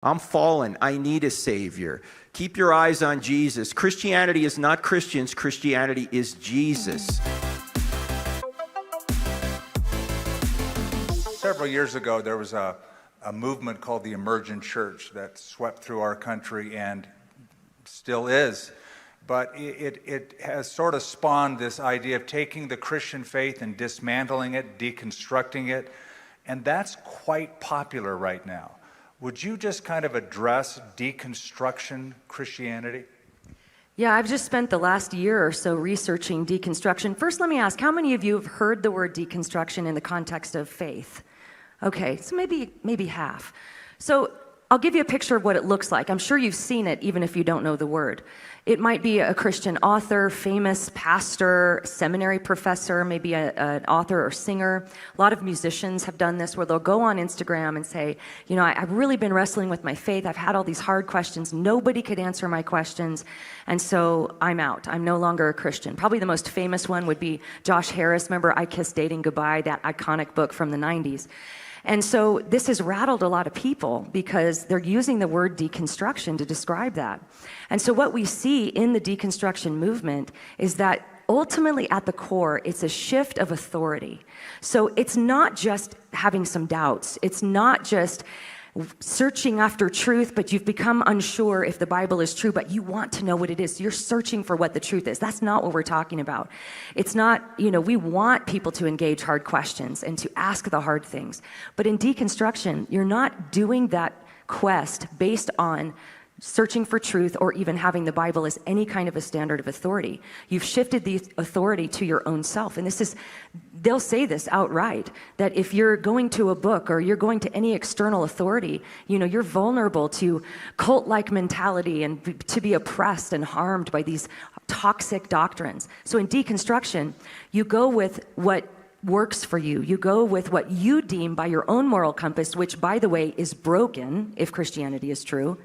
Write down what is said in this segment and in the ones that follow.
I'm fallen. I need a Savior. Keep your eyes on Jesus. Christianity is not Christians. Christianity is Jesus. Several years ago, there was a movement called the Emergent Church that swept through our country and still is. But it has sort of spawned this idea of taking the Christian faith and dismantling it, deconstructing it, and that's quite popular right now. Would you just kind of address deconstruction Christianity? Yeah, I've just spent the last year or so researching deconstruction. First, let me ask, how many of you have heard the word deconstruction in the context of faith? Okay, so maybe half. So I'll give you a picture of what it looks like. I'm sure you've seen it, even if you don't know the word. It might be a Christian author, famous pastor, seminary professor, maybe an author or singer. A lot of musicians have done this, where they'll go on Instagram and say, you know, I've really been wrestling with my faith. I've had all these hard questions. Nobody could answer my questions. And so I'm out. I'm no longer a Christian. Probably the most famous one would be Josh Harris. Remember I Kissed Dating Goodbye, that iconic book from the 90s. And so this has rattled a lot of people because they're using the word deconstruction to describe that. And so what we see in the deconstruction movement is that ultimately at the core, it's a shift of authority. So it's not just having some doubts. It's not just searching after truth, but you've become unsure if the Bible is true, but you want to know what it is. You're searching for what the truth is. That's not what we're talking about. It's not, you know, we want people to engage hard questions and to ask the hard things. But in deconstruction, you're not doing that quest based on searching for truth or even having the Bible as any kind of a standard of authority. You've shifted the authority to your own self. And this is, they'll say this outright, that if you're going to a book or you're going to any external authority, you know, you're vulnerable to cult-like mentality and to be oppressed and harmed by these toxic doctrines. So in deconstruction, you go with what works for you. You go with what you deem by your own moral compass, which, by the way, is broken if Christianity is true.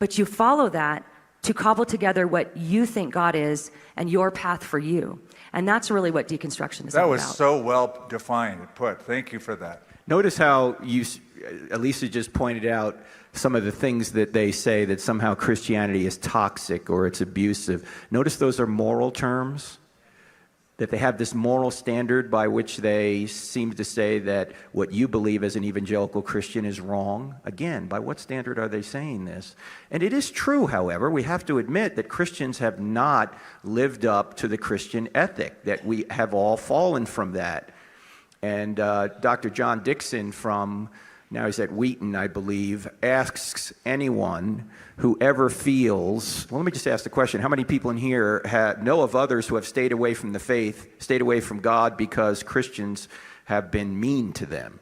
But you follow that to cobble together what you think God is and your path for you. And that's really what deconstruction is all about. That was so well defined and put. Thank you for that. Notice how Alisa just pointed out some of the things that they say that somehow Christianity is toxic or it's abusive. Notice those are moral terms, that they have this moral standard by which they seem to say that what you believe as an evangelical Christian is wrong. Again, by what standard are they saying this? And it is true, however, we have to admit that Christians have not lived up to the Christian ethic, that we have all fallen from that. And Dr. John Dixon from, now he's at Wheaton, I believe, asks anyone who ever feels, well, let me just ask the question, how many people in here know of others who have stayed away from the faith, stayed away from God because Christians have been mean to them?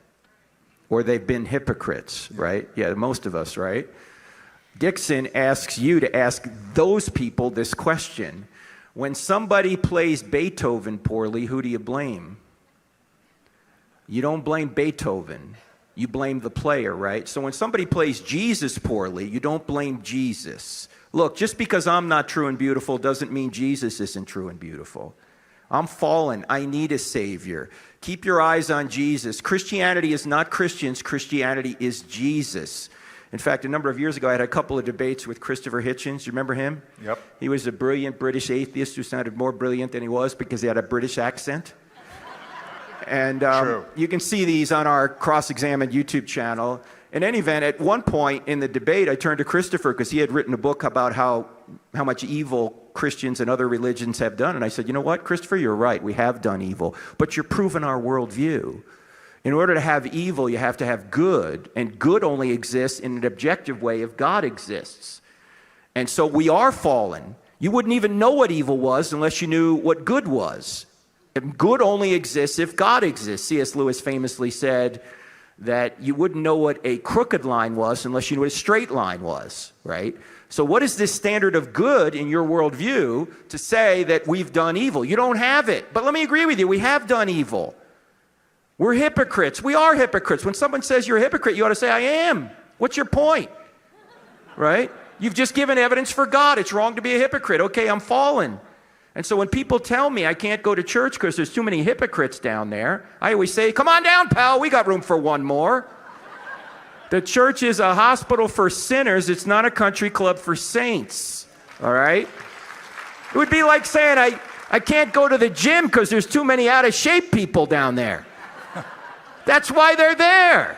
Or they've been hypocrites, right? Yeah, most of us, right? Dixon asks you to ask those people this question. When somebody plays Beethoven poorly, who do you blame? You don't blame Beethoven. You blame the player, right? So when somebody plays Jesus poorly, you don't blame Jesus. Look, just because I'm not true and beautiful doesn't mean Jesus isn't true and beautiful. I'm fallen. I need a Savior. Keep your eyes on Jesus. Christianity is not Christians. Christianity is Jesus. In fact, a number of years ago, I had a couple of debates with Christopher Hitchens. You remember him? Yep. He was a brilliant British atheist who sounded more brilliant than he was because he had a British accent. And you can see these on our Cross-Examined YouTube channel. In any event, at one point in the debate, I turned to Christopher because he had written a book about how much evil Christians and other religions have done. And I said, you know what, Christopher, you're right. We have done evil. But you're proving our worldview. In order to have evil, you have to have good. And good only exists in an objective way if God exists. And so we are fallen. You wouldn't even know what evil was unless you knew what good was. Good only exists if God exists. C.S. Lewis famously said that you wouldn't know what a crooked line was unless you knew what a straight line was, right? So what is this standard of good in your worldview to say that we've done evil? You don't have it. But let me agree with you. We have done evil. We're hypocrites. We are hypocrites. When someone says you're a hypocrite, you ought to say, I am. What's your point? Right? You've just given evidence for God. It's wrong to be a hypocrite. Okay, I'm fallen. And so when people tell me I can't go to church because there's too many hypocrites down there, I always say, come on down, pal, we got room for one more. The church is a hospital for sinners. It's not a country club for saints. All right? It would be like saying, I can't go to the gym because there's too many out-of-shape people down there. That's why they're there.